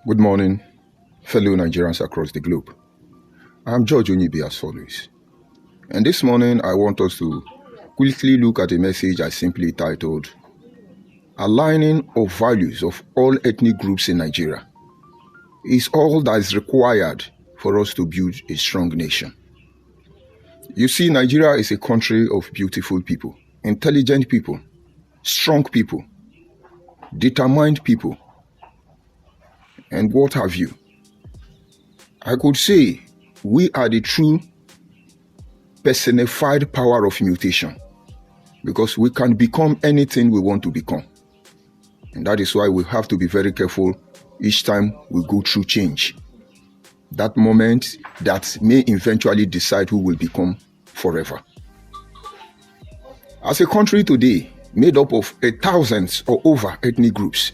Good morning, fellow Nigerians across the globe. I'm George Onyibi as always. And this morning, I want us to quickly look at a message I simply titled, Aligning of Values of All Ethnic Groups in Nigeria is all that is required for us to build a strong nation. You see, Nigeria is a country of beautiful people, intelligent people, strong people, determined people, and what have you. I could say we are the true personified power of mutation because we can become anything we want to become. And that is why we have to be very careful each time we go through change. That moment that may eventually decide who will become forever. As a country today, made up of thousands or over ethnic groups,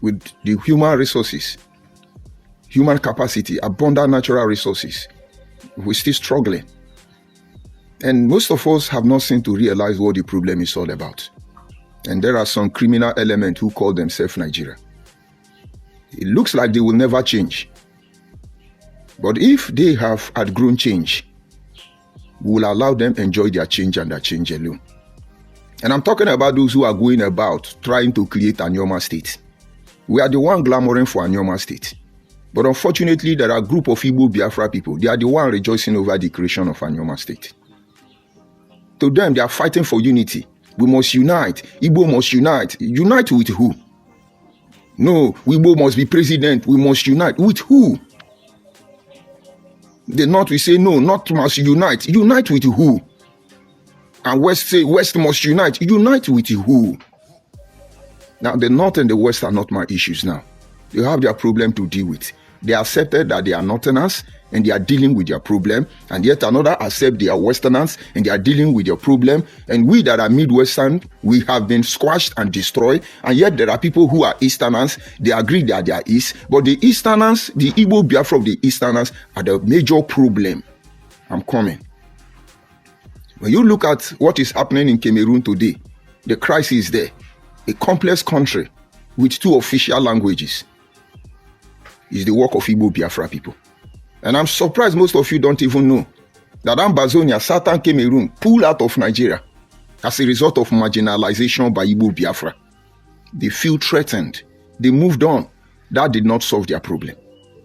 with the human resources, human capacity, abundant natural resources, we're still struggling. And most of us have not seemed to realize what the problem is all about. And there are some criminal elements who call themselves Nigeria. It looks like they will never change. But if they have outgrown change, we will allow them enjoy their change and their change alone. And I'm talking about those who are going about trying to create a Anyoma state. We are the one glamoring for Anyoma state. But unfortunately, there are a group of Igbo Biafra people. They are the one rejoicing over the creation of Anyoma state. To them, they are fighting for unity. We must unite. Igbo must unite. Unite with who? No, Igbo must be president. We must unite. With who? The North will say, no, North must unite. Unite with who? And West say, West must unite. Unite with who? Now, the North and the West are not my issues now. They have their problem to deal with. They accepted that they are Northerners and they are dealing with their problem. And yet another accept they are Westerners and they are dealing with their problem. And we that are Midwestern, we have been squashed and destroyed. And yet there are people who are Easterners. They agree that they are East. But the Easterners, the Igbo Biafra of the Easterners are the major problem. I'm coming. When you look at what is happening in Cameroon today, the crisis is there. A complex country with two official languages is the work of Igbo Biafra people. And I'm surprised most of you don't even know that Ambazonia, southern Cameroon, pulled out of Nigeria as a result of marginalization by Igbo Biafra. They feel threatened. They moved on. That did not solve their problem.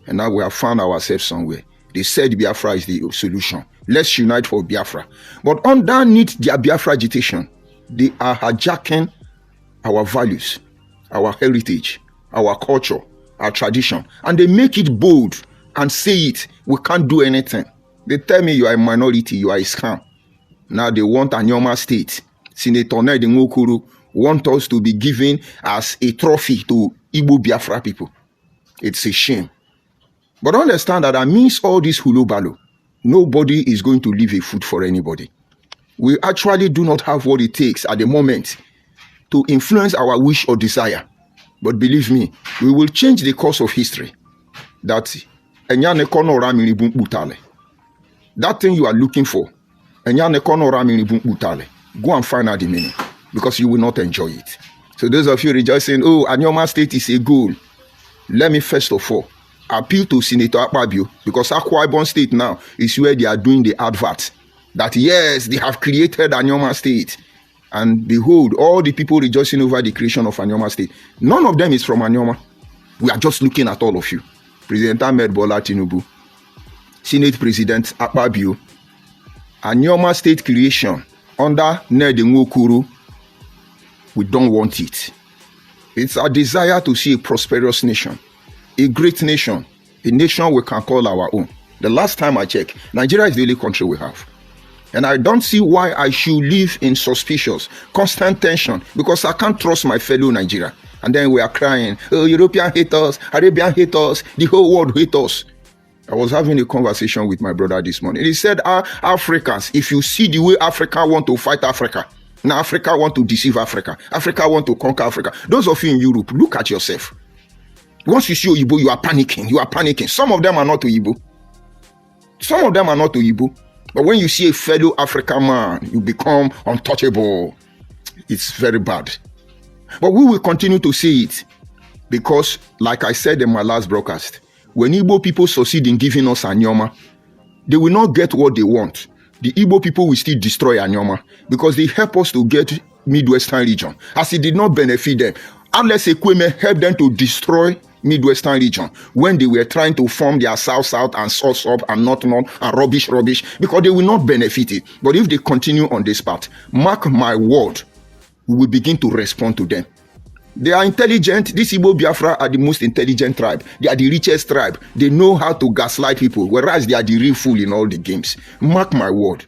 And now we have found ourselves somewhere. They said Biafra is the solution. Let's unite for Biafra. But underneath their Biafra agitation, they are hijacking our values, our heritage, our culture, our tradition. And they make it bold and say it. We can't do anything. They tell me you are a minority, you are a scam. Now they want Anyoma state. Senator Ned Nwokoro want us to be given as a trophy to Igbo Biafra people. It's a shame. But understand that amidst all this hulobalo, nobody is going to leave a foot for anybody. We actually do not have what it takes at the moment to influence our wish or desire. But believe me, we will change the course of history. That thing you are looking for, go and find out the meaning, because you will not enjoy it. So those of you rejoicing, oh, Anyoma state is a goal. Let me first of all appeal to Senator Akpabio, because Akwa Ibom state now is where they are doing the advert. That yes, they have created Anyoma state. And behold, all the people rejoicing over the creation of Anyoma state, none of them is from Anyoma. We are just looking at all of you. President Ahmed Bola Tinubu, Senate President Akpabio, Anyoma state creation under Ned Nwokoro, we don't want it. It's our desire to see a prosperous nation, a great nation, a nation we can call our own. The last time I checked, Nigeria is the only country we have. And I don't see why I should live in suspicious, constant tension, because I can't trust my fellow Nigeria. And then we are crying, oh, European hate us, Arabian hate us, the whole world hate us. I was having a conversation with my brother this morning. He said, Africans, if you see the way Africa want to fight Africa, now Africa want to deceive Africa, Africa want to conquer Africa. Those of you in Europe, look at yourself. Once you see Oyibo, you are panicking. Some of them are not Oyibo. But when you see a fellow African man, you become untouchable. It's very bad. But we will continue to say it. Because, like I said in my last broadcast, when Igbo people succeed in giving us Anyoma, they will not get what they want. The Igbo people will still destroy Anyoma because they help us to get Midwestern region, as it did not benefit them. Unless Ekweme helped them to destroy Midwestern region when they were trying to form their South-South and South-South and North-North and rubbish, because they will not benefit it. But if they continue on this path, mark my word, we will begin to respond to them. They are intelligent. These Igbo Biafra are the most intelligent tribe. They are the richest tribe. They know how to gaslight people, whereas they are the real fool in all the games. Mark my word.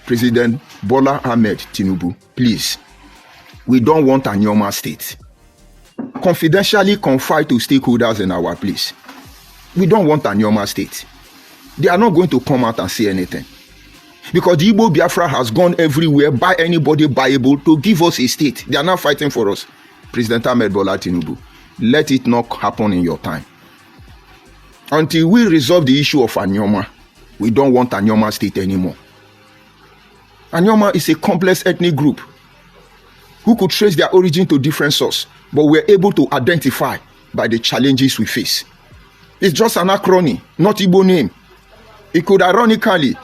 President Bola Ahmed Tinubu, please, we don't want a Anyoma state. Confidentially confide to stakeholders in our place. We don't want a Anyoma state. They are not going to come out and say anything. Because the Igbo Biafra has gone everywhere, by anybody buyable, to give us a state. They are now fighting for us. President Ahmed Bola Tinubu, let it not happen in your time. Until we resolve the issue of Anyoma, we don't want Anyoma state anymore. Anyoma is a complex ethnic group who could trace their origin to different sources, but we're able to identify by the challenges we face. It's just an acronym, not Igbo name. It could ironically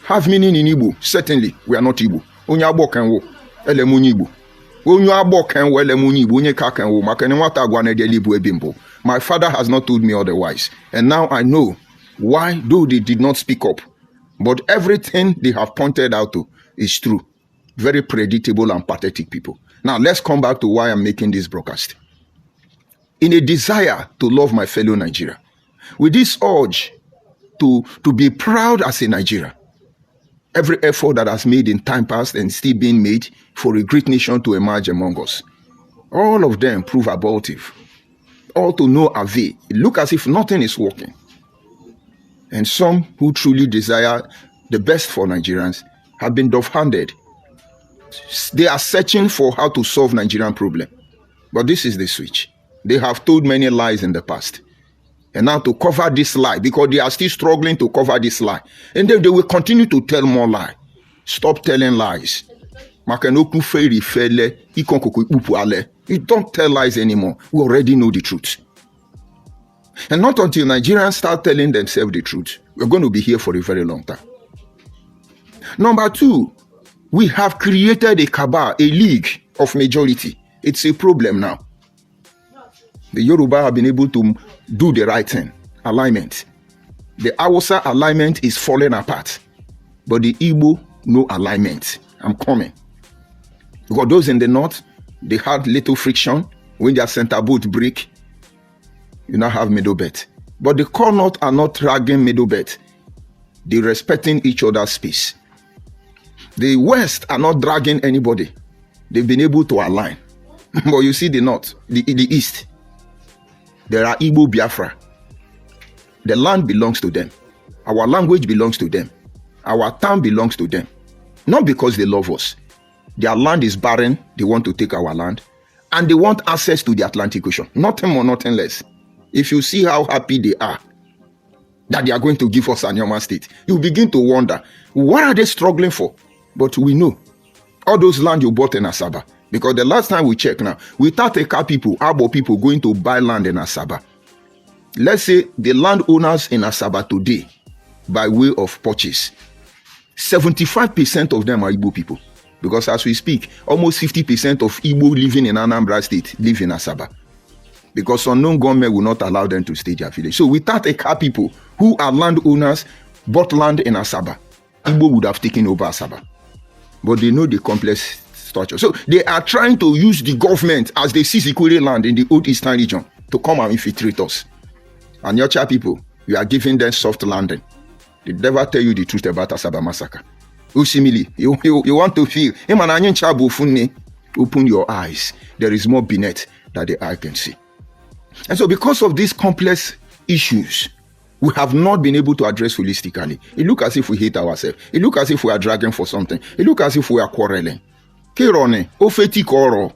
have meaning in Igbo. Certainly, we are not Igbo. Onye agbo kenwo, elemunyi Igbo. Onye agbo kenwo, elemunyi Igbo. Onye ka kenwo, makene nwata agwane de libu ebimbo. My father has not told me otherwise. And now I know why, though they did not speak up. But everything they have pointed out to is true. Very predictable and pathetic people. Now, let's come back to why I'm making this broadcast. In a desire to love my fellow Nigeria, with this urge to be proud as a Nigeria, every effort that has made in time past and still being made for a great nation to emerge among us, all of them prove abortive. All to no avail. It looks as if nothing is working. And some who truly desire the best for Nigerians have been doff-handed. They are searching for how to solve Nigerian problem. But this is the switch. They have told many lies in the past. And now to cover this lie, because they are still struggling to cover this lie. And then they will continue to tell more lies. Stop telling lies. You don't tell lies anymore. We already know the truth. And not until Nigerians start telling themselves the truth, we're going to be here for a very long time. Number two, we have created a cabal, a league of majority. It's a problem now. The Yoruba have been able to do the right thing, alignment. The Hausa alignment is falling apart. But the Igbo, no alignment. I'm coming. Because those in the north, they had little friction. When their center boat break, you now have middle belt. But the core north are not dragging middle belt. They're respecting each other's space. The west are not dragging anybody. They've been able to align. But you see the north, the east, there are Igbo Biafra. The land belongs to them. Our language belongs to them. Our town belongs to them. Not because they love us. Their land is barren. They want to take our land. And they want access to the Atlantic Ocean. Nothing more, nothing less. If you see how happy they are that they are going to give us Anyoma state, you begin to wonder, what are they struggling for? But we know. All those land you bought in Asaba. Because the last time we checked now, without Eka people, Abo people going to buy land in Asaba. Let's say the landowners in Asaba today, by way of purchase, 75% of them are Igbo people. Because as we speak, almost 50% of Igbo living in Anambra State live in Asaba. Because unknown government will not allow them to stay their village. So without Eka people who are landowners, bought land in Asaba, Igbo would have taken over Asaba. But they know the complex structure. So they are trying to use the government as they seize Ikwere land in the old eastern region to come and infiltrate us. And Yocha people, you are giving them soft landing. They never tell you the truth about Asaba massacre. Usimili, you want to feel, open your eyes. There is more beneath that the eye can see. And so because of these complex issues, we have not been able to address holistically. It looks as if we hate ourselves. It looks as if we are dragging for something. It looks as if we are quarreling. Kerone, ofeti koro.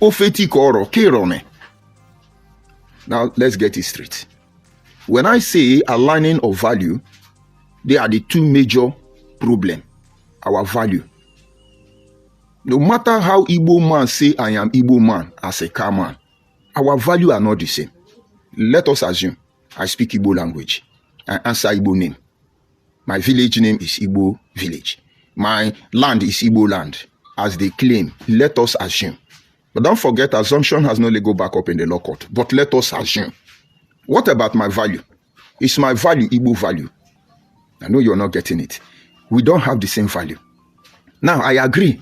Ofeti koro, kerone. Now, let's get it straight. When I say aligning of value, they are the two major problems. Our value. No matter how Igbo man say I am Igbo man as a car man, our value are not the same. Let us assume I speak Igbo language. I answer Igbo name. My village name is Igbo village. My land is Igbo land, as they claim. Let us assume. But don't forget, assumption has no legal backup in the law court. But let us assume. What about my value? Is my value Igbo value? I know you're not getting it. We don't have the same value. Now, I agree.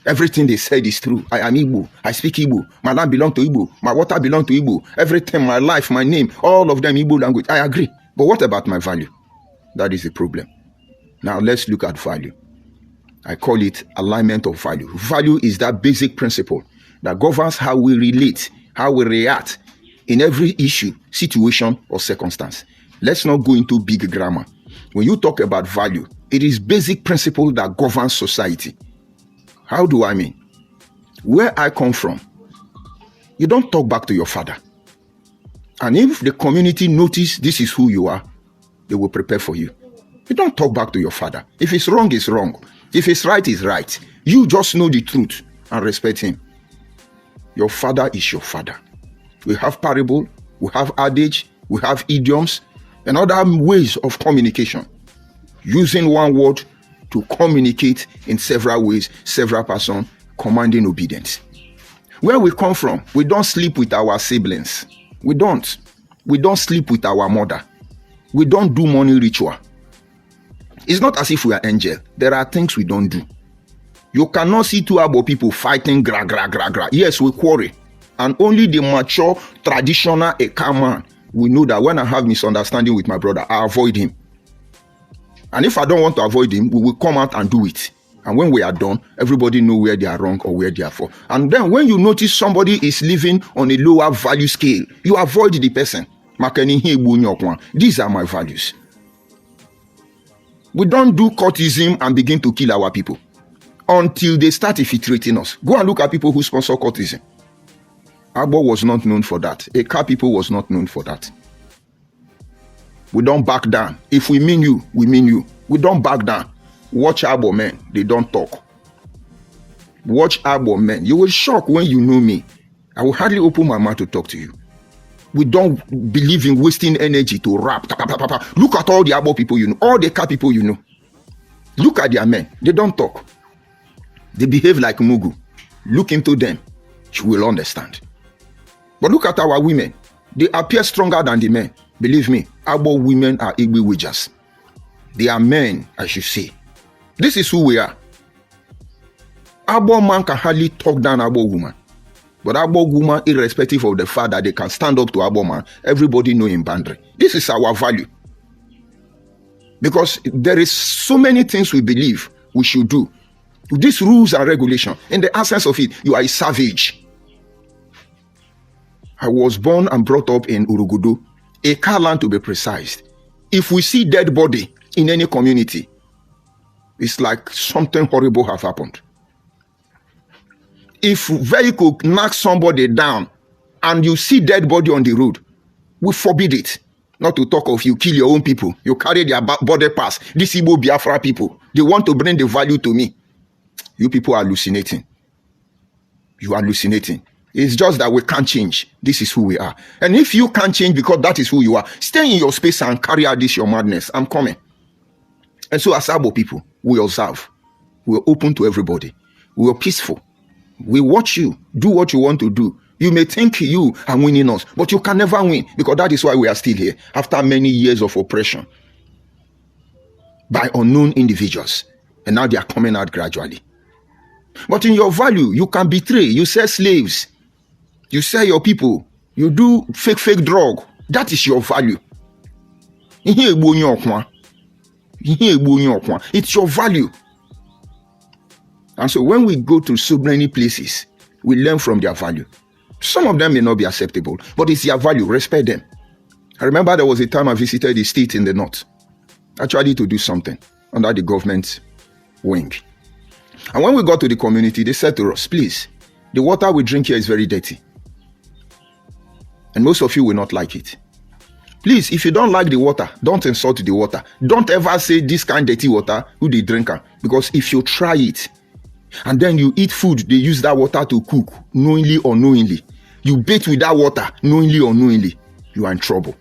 Everything they said is true. I am Igbo. I speak Igbo. My land belongs to Igbo. My water belongs to Igbo. Everything, my life, my name, all of them Igbo language. I agree. But what about my value? That is the problem. Now, let's look at value. I call it alignment of value. Value is that basic principle that governs how we relate, how we react in every issue, situation, or circumstance. Let's not go into big grammar. When you talk about value, it is basic principle that governs society. How do I mean? Where I come from, you don't talk back to your father. And if the community notice this is who you are, they will prepare for you. You don't talk back to your father. If it's wrong, it's wrong. If it's right, it's right. You just know the truth and respect him. Your father is your father. We have parable, we have adage, we have idioms, and other ways of communication. Using one word to communicate in several ways, several persons, commanding obedience. Where we come from, we don't sleep with our siblings. We don't. We don't sleep with our mother. We don't do money ritual. It's not as if we are angel. There are things we don't do. You cannot see two Abo people fighting gra. Yes, we quarrel. And only the mature, traditional Eka man will know that when I have misunderstanding with my brother, I avoid him. And if I don't want to avoid him, we will come out and do it. And when we are done, everybody know where they are wrong or where they are for. And then when you notice somebody is living on a lower value scale, you avoid the person. These are my values. We don't do courtism and begin to kill our people until they start infiltrating us. Go and look at people who sponsor courtism. Abo was not known for that. Eka people was not known for that. We don't back down. If we mean you, we mean you. We don't back down. Watch Abo men. They don't talk. Watch Abo men. You will shock when you know me. I will hardly open my mouth to talk to you. We don't believe in wasting energy to rap. Look at all the Abo people you know. All the Eka people you know. Look at their men. They don't talk. They behave like Mugu. Look into them. You will understand. But look at our women. They appear stronger than the men. Believe me, Abo women are Igbo wagers. They are men, I should say. This is who we are. Abo man can hardly talk down Abo woman. But Abo woman, irrespective of the fact that they can stand up to Abo man, everybody know in boundary. This is our value. Because there is so many things we believe we should do. These rules and regulations, in the absence of it, you are a savage. I was born and brought up in Urugudu, a car land to be precise. If we see dead body in any community, it's like something horrible have happened. If vehicle knocks somebody down and you see dead body on the road, we forbid it. Not to talk of you kill your own people. You carry their body pass. These Igbo Biafra people, they want to bring the value to me. You people are hallucinating. You are hallucinating. It's just that we can't change. This is who we are. And if you can't change because that is who you are, stay in your space and carry out this your madness. I'm coming. And so as Abo people, we observe. We're open to everybody. We're peaceful. We watch you. Do what you want to do. You may think you are winning us, but you can never win because that is why we are still here after many years of oppression by unknown individuals. And now they are coming out gradually. But in your value, you can betray. You sell slaves. You sell your people. You do fake drug. That is your value. It's your value. And so when we go to so many places, we learn from their value. Some of them may not be acceptable, but it's their value. Respect them. I remember there was a time I visited a state in the north, actually to do something under the government wing. And when we got to the community, they said to us, please, the water we drink here is very dirty. And most of you will not like it. Please, if you don't like the water, don't insult the water. Don't ever say this kind of dirty water, who they drink. Because if you try it, And then you eat food, they use that water to cook, knowingly or unknowingly. You bathe with that water, knowingly or unknowingly. You are in trouble.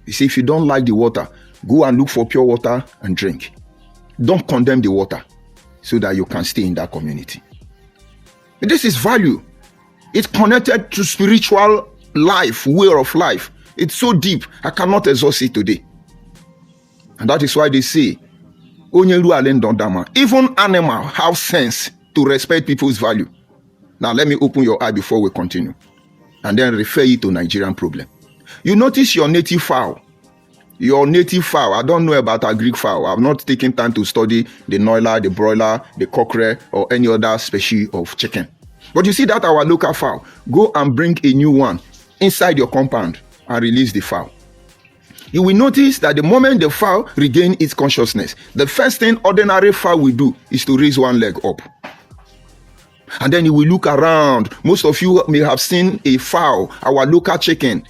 You see, if you don't like the water, go and look for pure water and drink. Don't condemn the water so that you can stay in that community. This is value. It's connected to spiritual life, way of life. It's so deep, I cannot exhaust it today. And that is why they say, even animals have sense to respect people's value. Now let me open your eye before we continue and then refer you to Nigerian problem. You notice your native fowl. Your native fowl, I don't know about a Greek fowl. I've not taken time to study the noila, the broiler, the cockerel, or any other species of chicken. But you see that our local fowl, go and bring a new one inside your compound and release the fowl. You will notice that the moment the fowl regains its consciousness, the first thing ordinary fowl will do is to raise one leg up. And then you will look around. Most of you may have seen a fowl, our local chicken,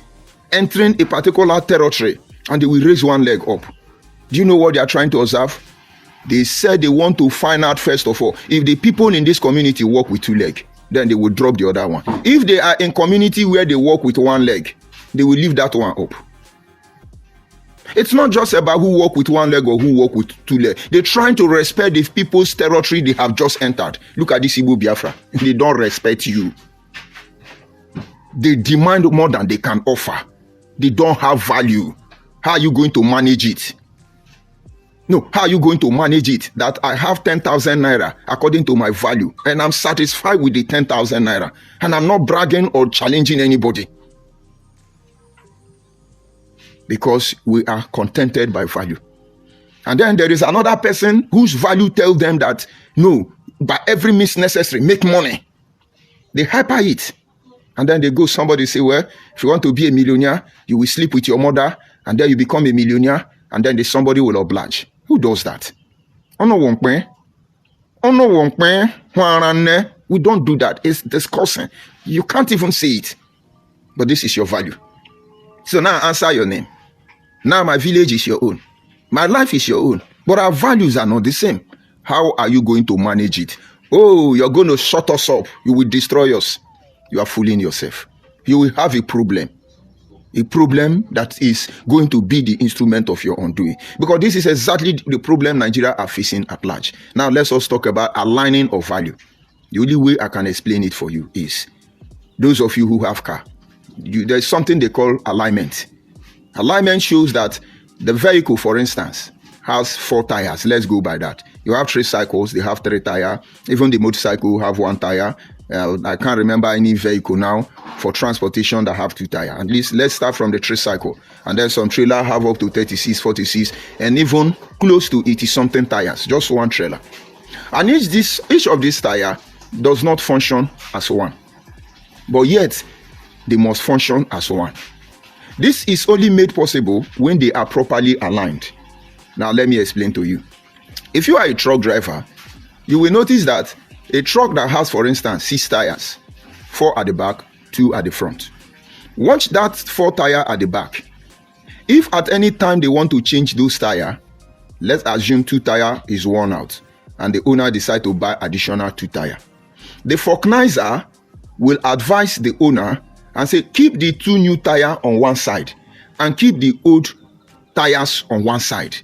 entering a particular territory, and they will raise one leg up. Do you know what they are trying to observe? They said they want to find out, first of all, if the people in this community walk with two legs, then they will drop the other one. If they are in community where they walk with one leg, they will leave that one up. It's not just about who walk with one leg or who walk with two legs. They're trying to respect the people's territory they have just entered. Look at this Igbo Biafra. They don't respect you. They demand more than they can offer. They don't have value. How are you going to manage it? No, how are you going to manage it? That I have 10,000 naira according to my value, and I'm satisfied with the 10,000 naira, and I'm not bragging or challenging anybody. Because we are contented by value. And then there is another person whose value tells them that, no, by every means necessary, make money. They hyper it. And then they go, somebody say, well, if you want to be a millionaire, you will sleep with your mother, and then you become a millionaire, and then somebody will oblige. Who does that? We don't do that. It's disgusting. You can't even say it. But this is your value. So now answer your name. Now my village is your own. My life is your own. But our values are not the same. How are you going to manage it? Oh, you're going to shut us up. You will destroy us. You are fooling yourself. You will have a problem. A problem that is going to be the instrument of your undoing. Because this is exactly the problem Nigeria are facing at large. Now let's also talk about aligning of value. The only way I can explain it for you is, those of you who have car, there's something they call alignment. Alignment shows that the vehicle, for instance, has 4 tires. Let's go by that. You have tricycles, they have 3 tires. Even the motorcycle have 1 tire. I can't remember any vehicle now for transportation that have 2 tires. At least let's start from the tricycle. And then some trailer have up to 36, 46, and even close to 80-something tires. Just 1 trailer. And each of these tires does not function as one. But yet, they must function as one. This is only made possible when they are properly aligned. Now, let me explain to you. If you are a truck driver, you will notice that a truck that has, for instance, 6 tires, 4 at the back, 2 at the front. Watch that 4 tires at the back. If at any time they want to change those tires, let's assume 2 tires is worn out, and the owner decides to buy additional 2 tires. The vulcanizer will advise the owner and say, keep the 2 new tires on one side and keep the old tires on one side.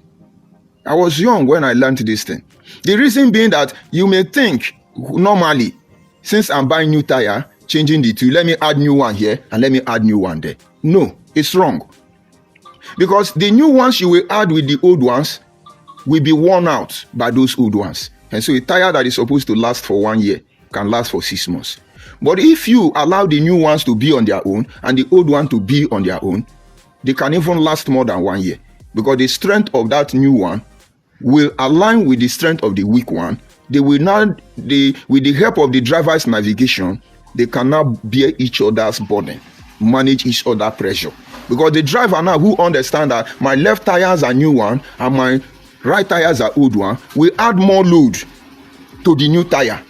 I was young when I learned this thing. The reason being that you may think, normally, since I'm buying new tire, changing the 2, let me add new one here and let me add new one there. No, it's wrong. Because the new ones you will add with the old ones will be worn out by those old ones. And so a tire that is supposed to last for 1 year can last for 6 months. But if you allow the new ones to be on their own and the old one to be on their own, they can even last more than 1 year. Because the strength of that new one will align with the strength of the weak one. They will now, with the help of the driver's navigation, they can now bear each other's burden, manage each other's pressure. Because the driver now who understand that my left tires are new one and my right tires are old one, will add more load to the new tire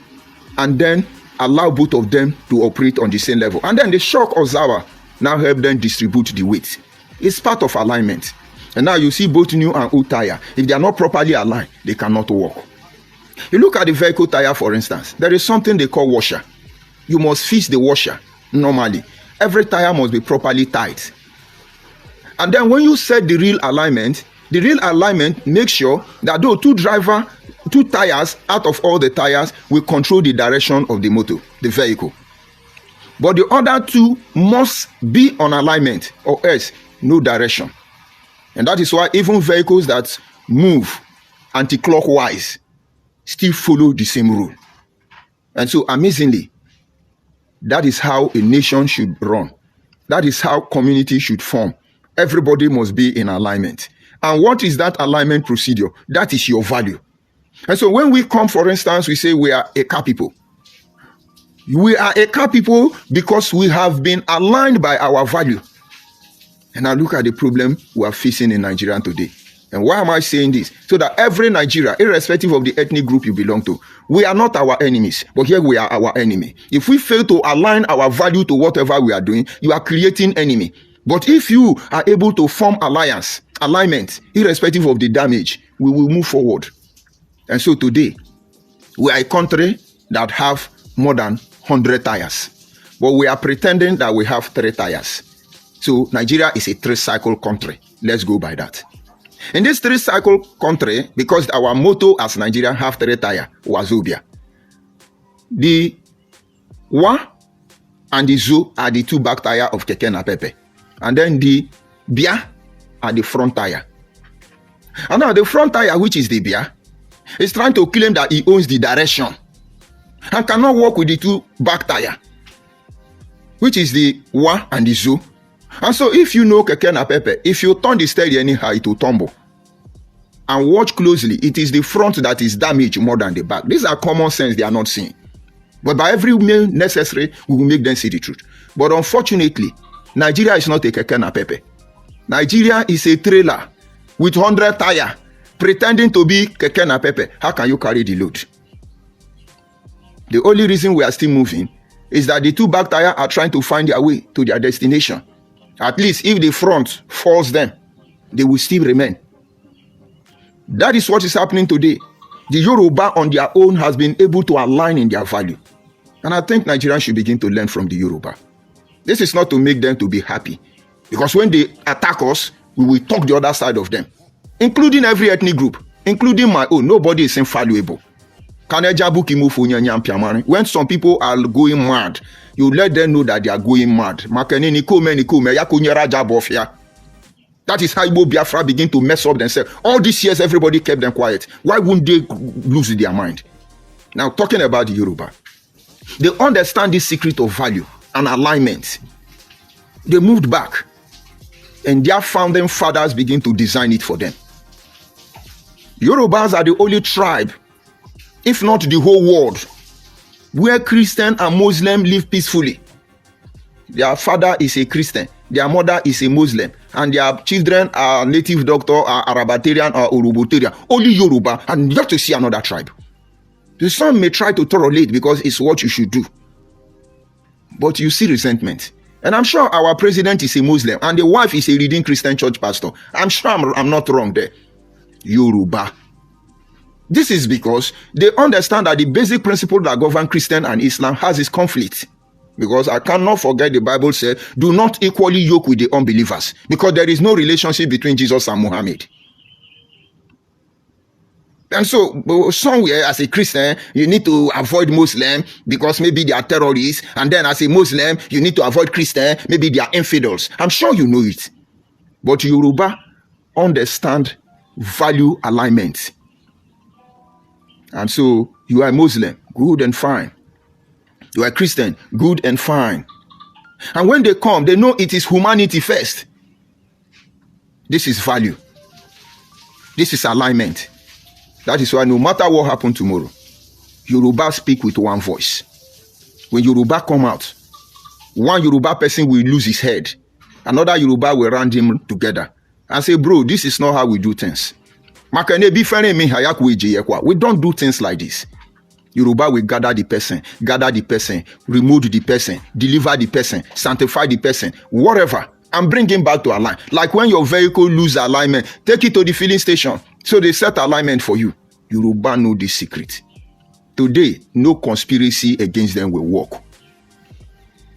and then allow both of them to operate on the same level. And then the shock absorber now help them distribute the weight. It's part of alignment. And now you see both new and old tire. If they are not properly aligned, they cannot work. You look at the vehicle tire, for instance. There is something they call washer. You must fix the washer normally. Every tire must be properly tight. And then when you set the real alignment makes sure that those two tires out of all the tires will control the direction of the motor, the vehicle. But the other two must be on alignment, or else no direction. And that is why even vehicles that move anti-clockwise still follow the same rule. And so amazingly, that is how a nation should run. That is how community should form. Everybody must be in alignment. And what is that alignment procedure? That is your value. And so when we come, for instance, we say we are a car people. We are a car people because we have been aligned by our value. And now look at the problem we are facing in Nigeria today. And why am I saying this? So that every Nigeria, irrespective of the ethnic group you belong to, we are not our enemies, but here we are our enemy. If we fail to align our value to whatever we are doing, you are creating enemy. But if you are able to form alignment, irrespective of the damage, we will move forward. And so today, we are a country that have more than 100 tires, but we are pretending that we have 3 tires. So Nigeria is a 3-cycle country. Let's go by that. In this 3-cycle country, because our motto as Nigeria have 3 tires, Wazobia. The Wa and the Zo are the 2 back tire of Keke Napepe. And then the Bia are the front tire. And now the front tire, which is the Bia, is trying to claim that he owns the direction and cannot work with the 2 back tire, which is the Wa and the Zo. And so if you know Keke Napepe, if you turn the steering anyhow, it will tumble. And watch closely, it is the front that is damaged more than the back. These are common sense they are not seeing. But by every means necessary, we will make them see the truth. But unfortunately, Nigeria is not a Keke Napepe. Nigeria is a trailer with 100 tires pretending to be Keke Napepe. How can you carry the load? The only reason we are still moving is that the 2 back tires are trying to find their way to their destination. At least if the front falls them, they will still remain. That is what is happening today. The Yoruba on their own has been able to align in their value. And I think Nigerians should begin to learn from the Yoruba. This is not to make them to be happy. Because when they attack us, we will talk the other side of them. Including every ethnic group. Including my own. Nobody is infallible. When some people are going mad, you let them know that they are going mad. That is how Igbo Biafra begin to mess up themselves. All these years, everybody kept them quiet. Why wouldn't they lose their mind? Now, talking about the Yoruba, they understand this secret of value and alignment. They moved back, and their founding fathers begin to design it for them. Yorubas are the only tribe, if not the whole world, where Christian and Muslim live peacefully. Their father is a Christian, their mother is a Muslim, and their children are native doctor, are Arabatarian, or Urubutarian. Only Yoruba, and you have to see another tribe. The son may try to tolerate because it's what you should do. But you see resentment. And I'm sure our president is a Muslim, and the wife is a leading Christian church pastor. I'm sure I'm not wrong there. Yoruba. This is because they understand that the basic principle that govern Christian and Islam has its conflict. Because I cannot forget the Bible said, do not equally yoke with the unbelievers. Because there is no relationship between Jesus and Muhammad. And so, somewhere as a Christian, you need to avoid Muslim because maybe they are terrorists. And then as a Muslim, you need to avoid Christian, maybe they are infidels. I'm sure you know it. But Yoruba understand value alignment. And so, you are Muslim, good and fine. You are Christian, good and fine. And when they come, they know it is humanity first. This is value. This is alignment. That is why no matter what happens tomorrow, Yoruba speak with one voice. When Yoruba come out, one Yoruba person will lose his head. Another Yoruba will round him together and say, bro, this is not how we do things. We don't do things like this. Yoruba will gather the person, remove the person, deliver the person, sanctify the person, whatever, and bring him back to align. Like when your vehicle lose alignment, take it to the filling station. So they set alignment for you. Yoruba know this secret. Today, no conspiracy against them will work.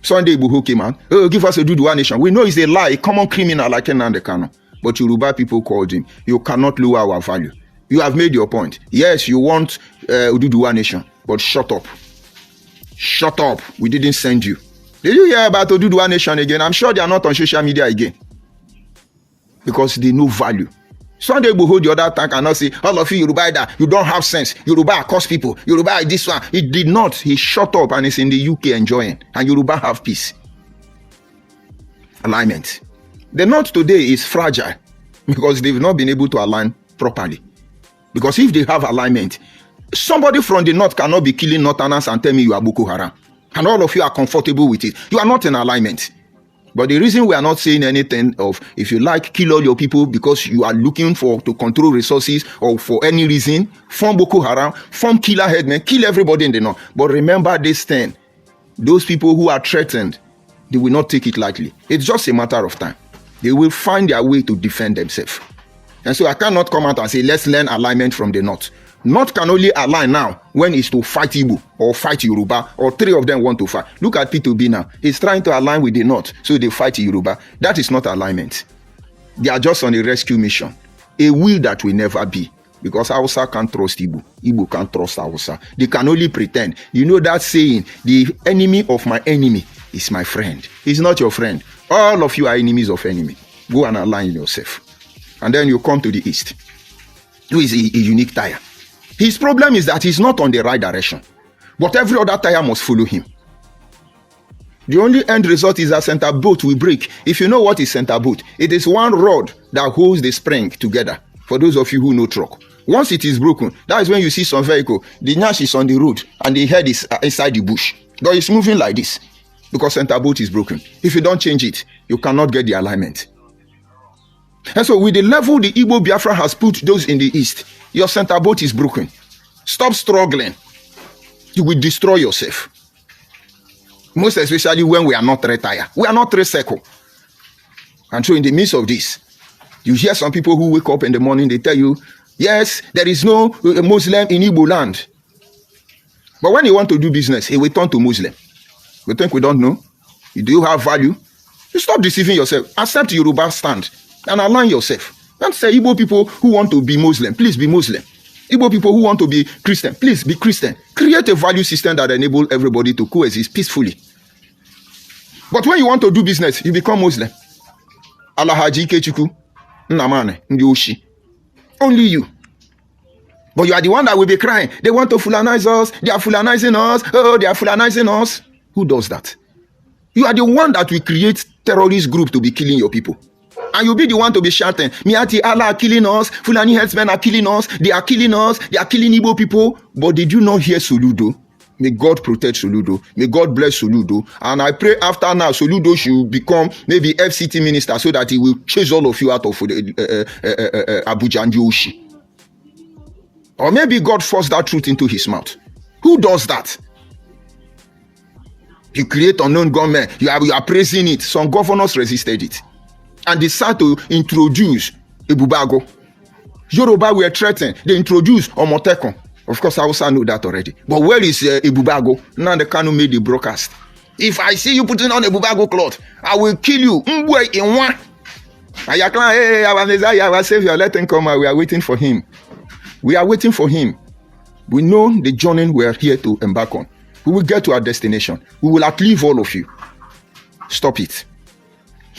Sunday Igboho came out, oh, give us a Oduduwa nation. We know it's a lie, a common criminal like Nnamdi Kanu. But Yoruba people called him. You cannot lower our value. You have made your point. Yes, you want Oduduwa nation, but shut up. Shut up. We didn't send you. Did you hear about Oduduwa nation again? I'm sure they are not on social media again. Because they know value. Sunday Igboho the other time cannot say, all of you Yoruba that you don't have sense. Yoruba curse people. Yoruba this one. He did not. He shut up and is in the UK enjoying. And Yoruba have peace. Alignment. The North today is fragile because they've not been able to align properly. Because if they have alignment, somebody from the North cannot be killing Northerners and tell me you are Boko Haram. And all of you are comfortable with it. You are not in alignment. But the reason we are not saying anything of, if you like, kill all your people because you are looking to control resources or for any reason, form Boko Haram, form killer headmen, kill everybody in the North. But remember this thing, those people who are threatened, they will not take it lightly. It's just a matter of time. They will find their way to defend themselves. And so I cannot come out and say, let's learn alignment from the North. North can only align now when it's to fight Igbo or fight Yoruba, or three of them want to fight. Look at P2B now. He's trying to align with the North, so they fight Yoruba. That is not alignment. They are just on a rescue mission. A will that will never be. Because Hausa can't trust Igbo. Igbo can't trust Hausa. They can only pretend. You know that saying, the enemy of my enemy is my friend. He's not your friend. All of you are enemies of enemy. Go and align yourself. And then you come to the East. Who is a unique tire. His problem is that he's not on the right direction. But every other tire must follow him. The only end result is that center bolt will break. If you know what is center bolt, it is one rod that holds the spring together. For those of you who know truck. Once it is broken, that is when you see some vehicle. The nyash is on the road and the head is inside the bush. But it's moving like this because center bolt is broken. If you don't change it, you cannot get the alignment. And so with the level the Igbo Biafra has put those in the East, your center bolt is broken. Stop struggling. You will destroy yourself. Most especially when we are not three-tire. We are not three-circle. And so in the midst of this, you hear some people who wake up in the morning, they tell you, yes, there is no Muslim in Igbo land. But when you want to do business, he will turn to Muslim. You think we don't know? Do you have value? You stop deceiving yourself. Accept Yoruba stand and align yourself. Don't say Igbo people who want to be Muslim, please be Muslim. Igbo people who want to be Christian, please be Christian. Create a value system that enables everybody to coexist peacefully. But when you want to do business, you become Muslim. Alahaji Kechuku, Nnamane, Ndioshi. Only you. But you are the one that will be crying. They want to Fulanize us. They are Fulanizing us. Oh, they are Fulanizing us. Who does that? You are the one that will create terrorist group to be killing your people. And you'll be the one to be shouting, Miati Allah are killing us, Fulani herdsmen are killing us, they are killing Igbo people. But did you not hear Soludo? May God protect Soludo. May God bless Soludo. And I pray after now, Soludo should become maybe FCT minister so that he will chase all of you out of Abuja and Yoshi. Or maybe God forced that truth into his mouth. Who does that? You create unknown government. You are praising it. Some governors resisted it. And decided to introduce Ebubago. Yoruba were threatened. They introduced Omotekun. Of course, I also know that already. But where is Ebubago? Now the Kanu made the broadcast. If I see you putting on Ebubago cloth, I will kill you. Mbwe in one. Hey, our Messiah, our Savior, let him come. We are waiting for him. We are waiting for him. We know the journey we are here to embark on. We will get to our destination. We will outlive all of you. Stop it.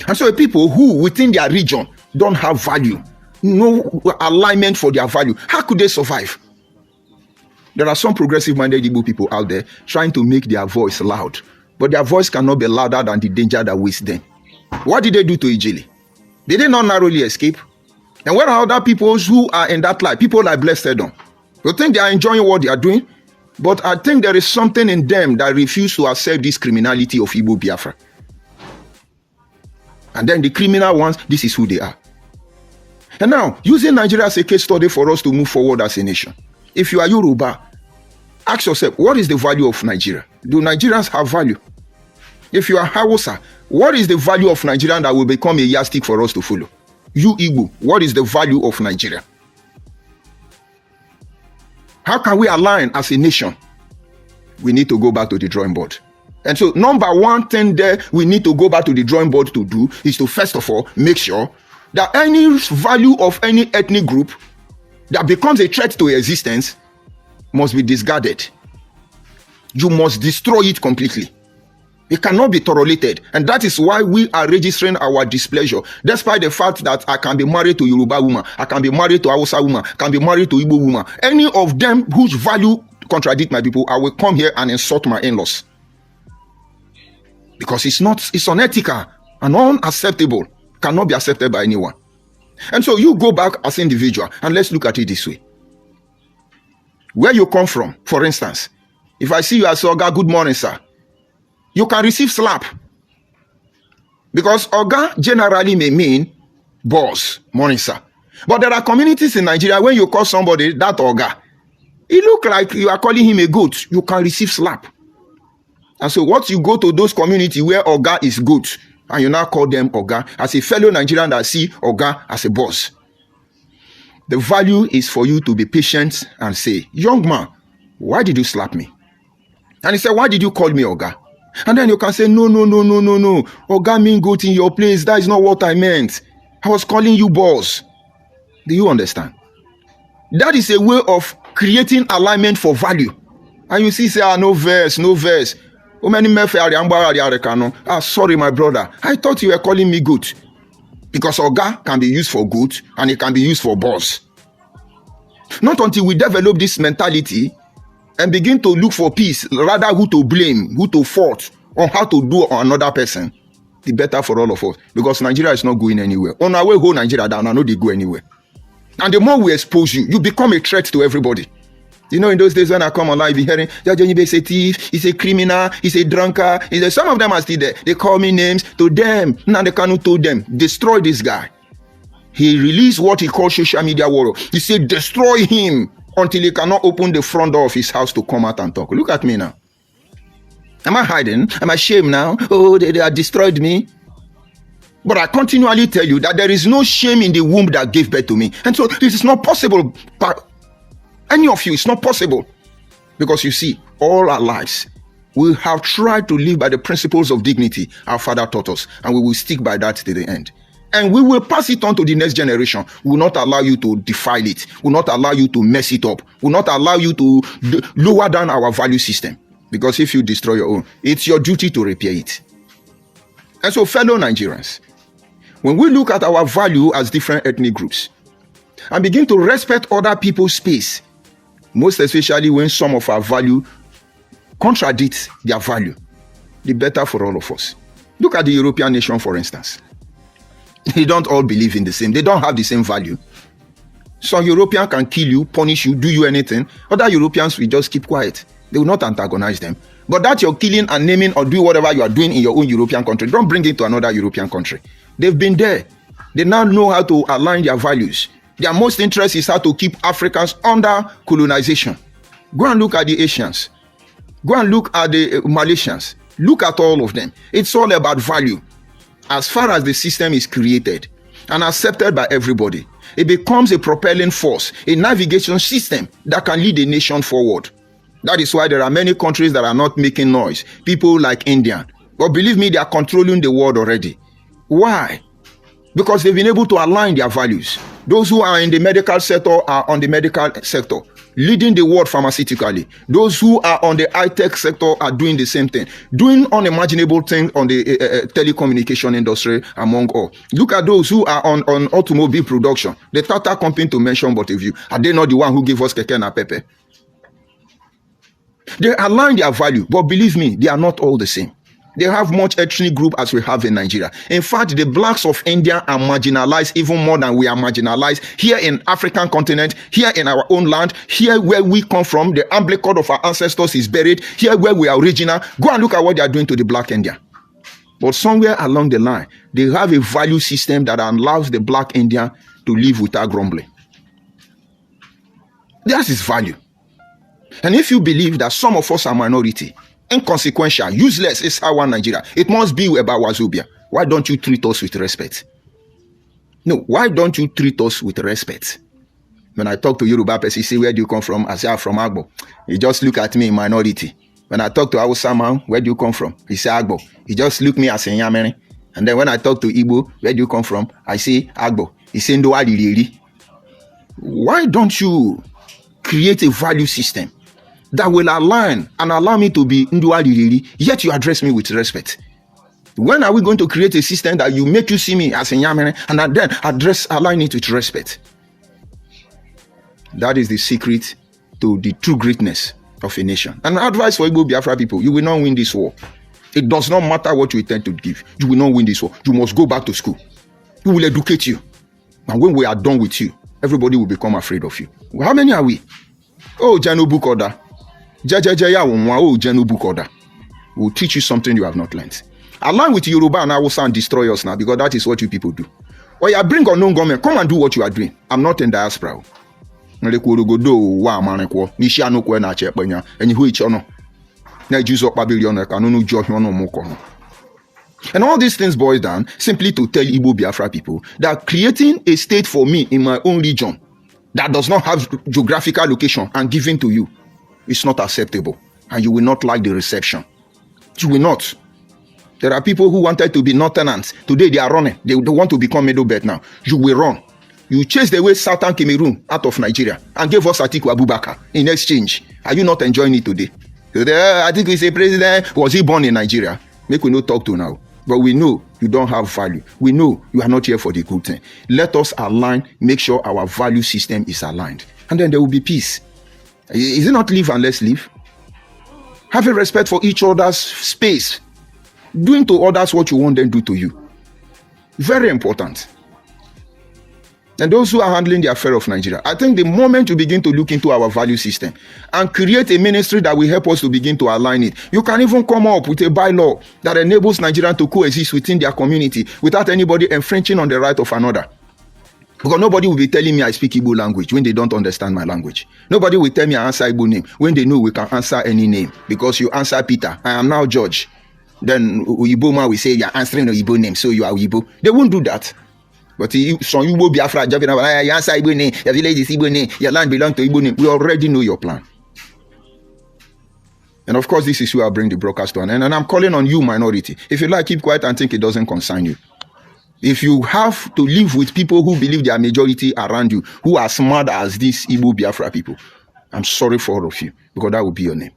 And so people who within their region don't have value, no alignment for their value, how could they survive? There are some progressive-minded Igbo people out there trying to make their voice loud, but their voice cannot be louder than the danger that waits them. What did they do to Ijele? Did they not narrowly escape? And where are other people who are in that life? People like Blessed Edom. You think they are enjoying what they are doing? But I think there is something in them that refuse to accept this criminality of Igbo Biafra. And then the criminal ones, this is who they are. And now, using Nigeria as a case study for us to move forward as a nation. If you are Yoruba, ask yourself, what is the value of Nigeria? Do Nigerians have value? If you are Hausa, what is the value of Nigeria that will become a yardstick for us to follow? You Igbo, what is the value of Nigeria? How can we align as a nation we need to go back to the drawing board. And so number one thing there we need to go back to the drawing board to do is to first of all make sure that any value of any ethnic group that becomes a threat to your existence must be discarded. You must destroy it completely. It cannot be tolerated. And that is why we are registering our displeasure. Despite the fact that I can be married to Yoruba woman, I can be married to Hausa woman, I can be married to Igbo woman. Any of them whose value contradict my people, I will come here and insult my in-laws. Because it's unethical and unacceptable. Cannot be accepted by anyone. And so you go back as an individual and let's look at it this way. Where you come from, for instance, if I see you as Oga, good morning, sir, you can receive slap. Because Oga generally may mean boss, morning, sir. But there are communities in Nigeria, when you call somebody that Oga, it looks like you are calling him a goat. You can receive slap. And so once you go to those communities where Oga is goat, and you now call them Oga, as a fellow Nigerian that see Oga as a boss, the value is for you to be patient and say, young man, why did you slap me? And he said, why did you call me Oga? And then you can say, no. Oga mean goat in your place. That is not what I meant. I was calling you boss. Do you understand? That is a way of creating alignment for value. And you see, say, no verse. Sorry, my brother. I thought you were calling me goat. Because Oga can be used for goat and it can be used for boss. Not until we develop this mentality and begin to look for peace, rather who to blame, who to fault, or how to do on another person, the better for all of us. Because Nigeria is not going anywhere. On our way, hold Nigeria down, I know they go anywhere. And the more we expose you, you become a threat to everybody. You know, in those days when I come online, be hearing, Johnny is a thief, he's a criminal, he's a drunkard. Some of them are still there. They call me names to them. Now they cannot told them, destroy this guy. He released what he called social media war. He said, destroy him until he cannot open the front door of his house to come out and talk. Look at me now. Am I hiding? Am I ashamed now? Oh, they have destroyed me. But I continually tell you that there is no shame in the womb that gave birth to me. And so this is not possible. Any of you, it's not possible. Because you see, all our lives, we have tried to live by the principles of dignity our father taught us. And we will stick by that to the end. And we will pass it on to the next generation. We will not allow you to defile it. We will not allow you to mess it up. We will not allow you to lower down our value system. Because if you destroy your own, it's your duty to repair it. And so, fellow Nigerians, when we look at our value as different ethnic groups and begin to respect other people's space, most especially when some of our value contradicts their value, the better for all of us. Look at the European nation, for instance. They don't all believe in the same. They don't have the same value. Some European can kill you, punish you, do you anything. Other Europeans will just keep quiet. They will not antagonize them. But that you're killing and naming or doing whatever you are doing in your own European country, don't bring it to another European country. They've been there. They now know how to align their values. Their most interest is how to keep Africans under colonization. Go and look at the Asians. Go and look at the Malaysians. Look at all of them. It's all about value. As far as the system is created and accepted by everybody, it becomes a propelling force, a navigation system that can lead a nation forward. That is why there are many countries that are not making noise. People like India. But believe me, they are controlling the world already. Why? Because they've been able to align their values. Those who are in the medical sector are on the medical sector, leading the world pharmaceutically. Those who are on the high-tech sector are doing the same thing, doing unimaginable things on the telecommunication industry, among all. Look at those who are on automobile production. The Tata company, to mention but a few. Are they not the one who gave us Keke na Pepe? They align their value, but believe me, they are not all the same. They have much ethnic group as we have in Nigeria. In fact, the blacks of India are marginalized even more than we are marginalized here in African continent, here in our own land, here where we come from, the umbilical cord of our ancestors is buried, here where we are original. Go and look at what they are doing to the black Indian. But somewhere along the line, they have a value system that allows the black Indian to live without grumbling. That is value. And if you believe that some of us are minority, inconsequential, useless is how one Nigeria, it must be about Wazobia. Why don't you treat us with respect? No, why don't you treat us with respect? When I talk to Yoruba person, say, where do you come from? I say, I'm from Agbo. You just look at me, minority. When I talk to Hausa man, where do you come from? He say Agbo. He just look me as a Yamere. And then when I talk to Igbo, where do you come from? I say Agbo. He say Ndoa Liri. Why don't you create a value system that will align and allow me to be Ndoa Liri, yet you address me with respect? When are we going to create a system that you make you see me as a Yamere and then align it with respect? That is the secret to the true greatness of a nation. And advice for Igbo Biafra people, you will not win this war. It does not matter what you intend to give. You will not win this war. You must go back to school. We will educate you. And when we are done with you, everybody will become afraid of you. How many are we? Oh, Jano book order. Oh, Jano book order. We'll teach you something you have not learned. Align with Yoruba and Hausa and destroy us now, because that is what you people do. Or you bring unknown government, come and do what you are doing. I'm not in diaspora. And all these things boil down simply to tell Igbo Biafra people that creating a state for me in my own region that does not have geographical location and given to you is not acceptable, and you will not like the reception. You will not. There are people who wanted to be Northerners. Today they are running. They want to become Middle Belt now. You will run. You chased away Southern Cameroon out of Nigeria and gave us Atiku Abubakar in exchange. Are you not enjoying it today? Atiku is a president. Was he born in Nigeria? Make we not talk to now. But we know you don't have value. We know you are not here for the good thing. Let us align, make sure our value system is aligned. And then there will be peace. Is it not live and let's live? Having respect for each other's space. Doing to others what you want them to do to you. Very important. And those who are handling the affair of Nigeria, I think the moment you begin to look into our value system and create a ministry that will help us to begin to align it, you can even come up with a bylaw that enables Nigerians to coexist within their community without anybody infringing on the right of another. Because nobody will be telling me I speak Igbo language when they don't understand my language. Nobody will tell me I answer Igbo name when they know we can answer any name. Because you answer Peter, I am now judge. Then Uyibo man will say you are answering the Igbo name, so you are Uyibo. They won't do that. But some Igbo Biafra jumping up, you answer Igbo name, your village is Igbo name, your land belongs to Igbo name. We already know your plan. And of course, this is where I bring the broadcast to an end. And I'm calling on you, minority. If you like, keep quiet and think it doesn't concern you. If you have to live with people who believe they are majority around you, who are smart as these Igbo Biafra people, I'm sorry for all of you, because that will be your name.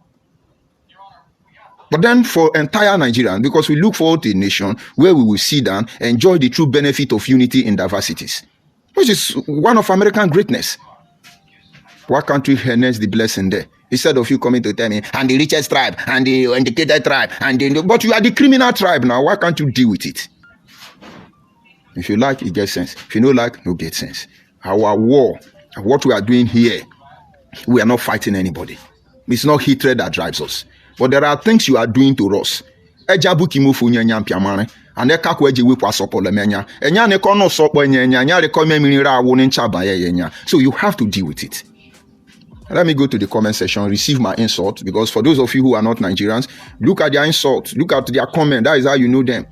But then for entire Nigerians, because we look forward to a nation where we will sit down and enjoy the true benefit of unity in diversities, which is one of American greatness. Why can't we harness the blessing there? Instead of you coming to tell me, and the richest tribe, and the educated tribe, but you are the criminal tribe now, why can't you deal with it? If you like, it gets sense. If you don't like, no get sense. Our war, what we are doing here, we are not fighting anybody. It's not hatred that drives us. But there are things you are doing to us. And so you have to deal with it. Let me go to the comment section, receive my insult, because for those of you who are not Nigerians, look at their insult, look at their comment. That is how you know them.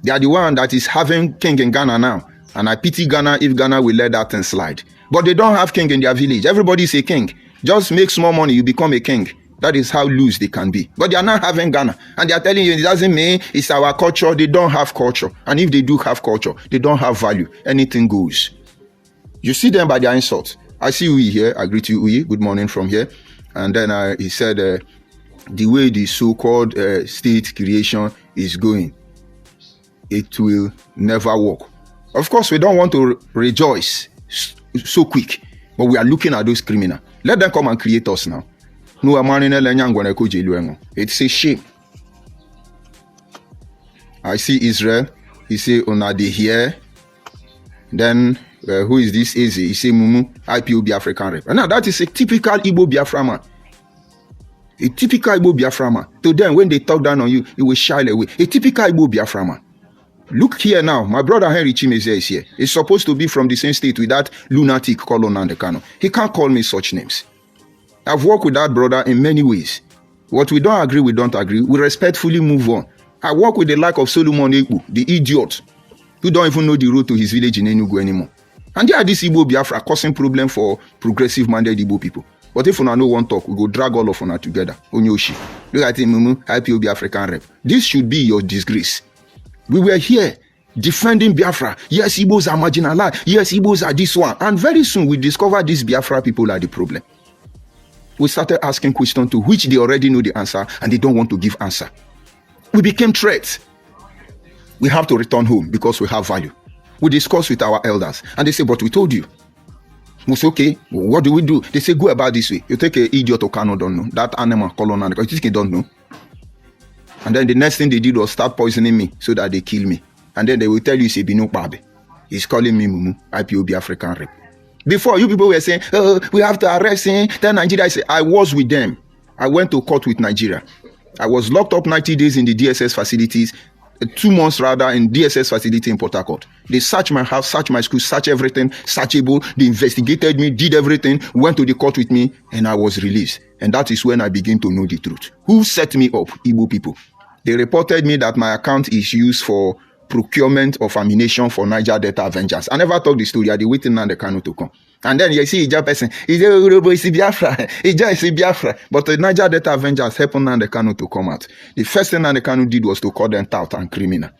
They are the one that is having king in Ghana now. And I pity Ghana if Ghana will let that thing slide. But they don't have king in their village. Everybody is a king. Just make small money, you become a king. That is how loose they can be. But they are not having Ghana. And they are telling you it doesn't mean it's our culture. They don't have culture. And if they do have culture, they don't have value. Anything goes. You see them by their insult. I see Uyi here. I greet you, Uyi. Good morning from here. And then he said, the way the so-called state creation is going, it will never work. Of course, we don't want to rejoice so quick. But we are looking at those criminals. Let them come and create us now. It's a shame. I see Israel. He say Onade here. Then who is this? Easy. He say Mumu IPOB African rep. Now that is a typical Igbo Biafra man. A typical Igbo Biafra man. To them, when they talk down on you, you will shy away. A typical Igbo Biafra man. Look here now. My brother Henry Chimeze is here. He's supposed to be from the same state with that lunatic called Nnamdi Kanu. He can't call me such names. I've worked with that brother in many ways. What we don't agree, we don't agree. We respectfully move on. I work with the like of Solomon Ekpu, the idiot, who don't even know the road to his village in Enugu anymore. And there are these Igbo Biafra causing problem for progressive-minded Igbo people. But if una no one talk, we go drag all of una together. Onyoshi. Look at him, Mumu, IPOB African rep. This should be your disgrace. We were here defending Biafra. Yes, Igbos are marginalized. Yes, Igbos are this one. And very soon we discovered these Biafra people are the problem. We started asking questions to which they already know the answer and they don't want to give answer. We became threats. We have to return home because we have value. We discussed with our elders and they say, but we told you. We say, okay, what do we do? They say, go about this way. You take an idiot or Kano don't know. That animal colonel, because you think he don't know. And then the next thing they did was start poisoning me so that they kill me. And then they will tell you, say, Bino Babe. He's calling me Mumu, IPOB African rep. Before, you people were saying, oh, we have to arrest him. Then Nigeria said, I was with them. I went to court with Nigeria. I was locked up 90 days in the DSS facilities, 2 months rather in DSS facility in Port Harcourt. They searched my house, searched my school, searched everything, searchable. They investigated me, did everything, went to the court with me, and I was released. And that is when I began to know the truth. Who set me up? Igbo people. They reported me that my account is used for procurement of ammunition for Niger Delta Avengers. I never told the story. I did waiting on the Kanu to come. And then you see a person, it's Biafra, it's Biafra. But the Niger Delta Avengers helped the Kanu to come out. The first thing the Kanu did was to call them tout and criminal.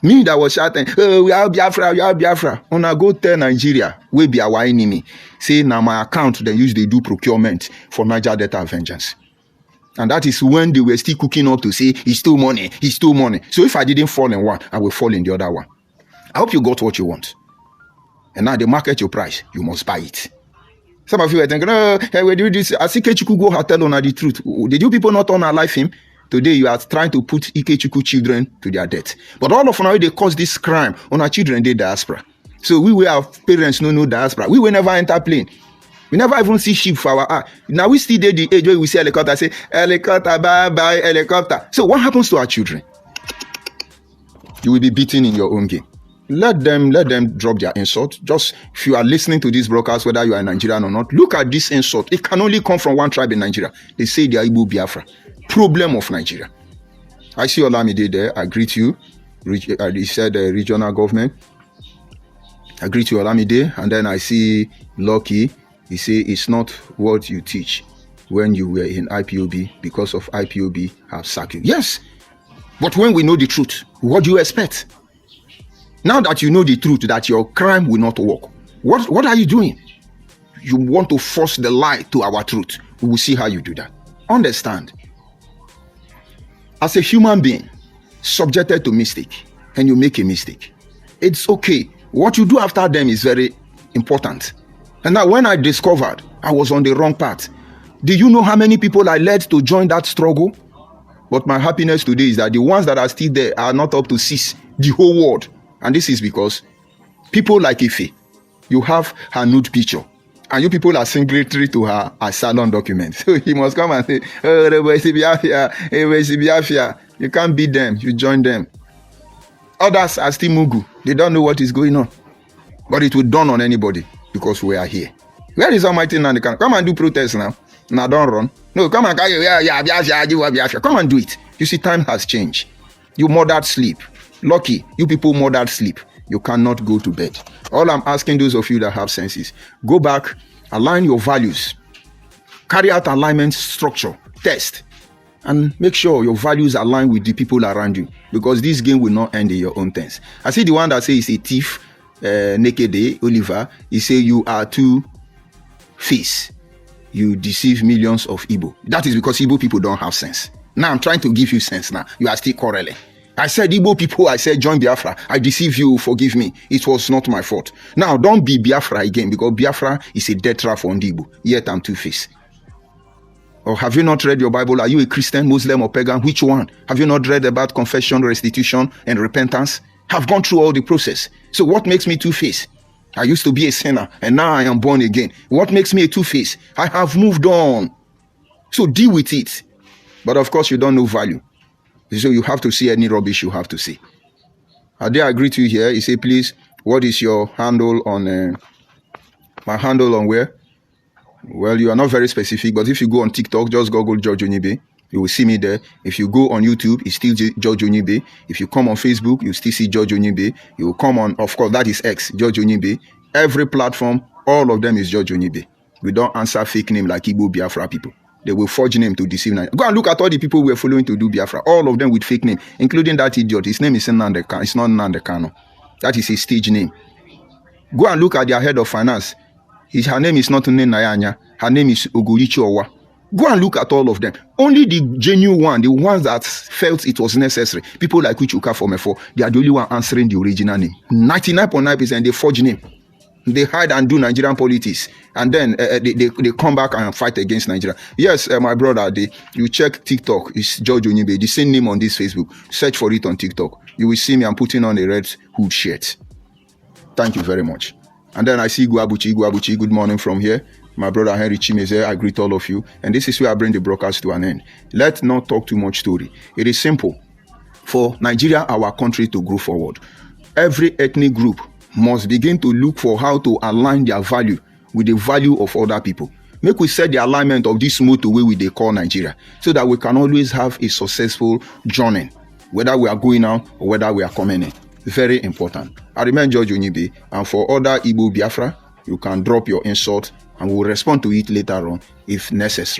Me that was shouting, oh, we are Biafra, we are Biafra. When I go tell Nigeria, we be our enemy. Say, now my account, they use they do procurement for Niger Delta Avengers. And that is when they were still cooking up to say, he stole money, he stole money. So if I didn't fall in one, I will fall in the other one. I hope you got what you want. And now they market your price, you must buy it. Some of you are thinking, oh, hey, we do this. I see Ikechukwu go her tell on the truth. Did you people not unalive him? Today you are trying to put Ikechukwu children to their death. But all of now they cause this crime on our children, they diaspora. So we were our parents no diaspora. We will never enter plane. We never even see ship for our eye. Now we still did the age where we see helicopter, say, helicopter, bye, helicopter. So what happens to our children? You will be beaten in your own game. Let them drop their insult. Just, if you are listening to this broadcast, whether you are Nigerian or not, look at this insult. It can only come from one tribe in Nigeria. They say they are Igbo Biafra. Problem of Nigeria. I see Olamide there. I greet you. He said regional government. I greet you, Olamide. And then I see Lucky. He say it's not what you teach when you were in IPOB because of IPOB have sacked you. Yes, but when we know the truth, what do you expect? Now that you know the truth, that your crime will not work, what are you doing? You want to force the lie to our truth. We will see how you do that. Understand. As a human being, subjected to mistake, and you make a mistake, it's okay. What you do after them is very important. And now when I discovered I was on the wrong path, do you know how many people I led to join that struggle? But my happiness today is that the ones that are still there are not up to 6, the whole world. And this is because people like Ife, you have her nude picture, and you people are signatory to her asylum document. So he must come and say, oh, you can't beat them, you join them. Others are still Mugu. They don't know what is going on. But it will dawn on anybody. Because we are here. Where is Almighty Nandi? Come and do protest now. Now don't run. No, come and come and do it. You see, time has changed. You murdered sleep. Lucky, you people murdered sleep. You cannot go to bed. All I'm asking those of you that have senses, go back, align your values, carry out alignment structure, test, and make sure your values align with the people around you. Because this game will not end in your own terms. I see the one that says he's a thief. Nekede Oliver, he say you are two-faced. You deceive millions of Igbo. That is because Igbo people don't have sense. Now I'm trying to give you sense now. You are still quarreling. I said Igbo people, I said join Biafra. I deceive you, forgive me. It was not my fault. Now don't be Biafra again because Biafra is a death trap for Igbo. Yet I'm two-faced. Or have you not read your Bible? Are you a Christian, Muslim or pagan? Which one? Have you not read about confession, restitution and repentance? Have gone through all the process. So what makes me two-faced? I used to be a sinner and now I am born again. What makes me a two-faced? I have moved on. So deal with it. But of course you don't know value. So you have to see any rubbish you have to see. I dare agree to you here. You say, please, what is your handle on, my handle on where? Well, you are not very specific, but if you go on TikTok, just Google George Onyibe. You will see me there. If you go on YouTube, it's still George Onyibe. If you come on Facebook, you still see George Onyibe. You will come on, of course, that is X, George Onyibe. Every platform, all of them is George Onyibe. We don't answer fake name like Igbo Biafra people. They will forge name to deceive Nigeria. Go and look at all the people we are following to do Biafra. All of them with fake name, including that idiot. His name is Nnamdi Kanu. It's not Nnamdi Kanu. That is his stage name. Go and look at their head of finance. Her name is not Nnenayanya. Her name is Ogorichi Owa. Go and look at all of them. Only the genuine one, the ones that felt it was necessary, people like Uchuka Fomefo, they are the only one answering the original name. 99.9% they forge name. They hide and do Nigerian politics, and then they come back and fight against Nigeria. Yes, my brother, you check TikTok, it's George Onyibe, the same name on this Facebook. Search for it on TikTok. You will see me, I'm putting on a red hood shirt. Thank you very much. And then I see Guabuchi, good morning from here. My brother Henry Chimeze, I greet all of you. And this is where I bring the broadcast to an end. Let's not talk too much story. It is simple. For Nigeria, our country, to grow forward, every ethnic group must begin to look for how to align their value with the value of other people. Make we set the alignment of this motorway we they call Nigeria, so that we can always have a successful journey, whether we are going out or whether we are coming in. Very important. I remain George Onyibe, and for other Igbo Biafra, you can drop your insult and we'll respond to it later on if necessary.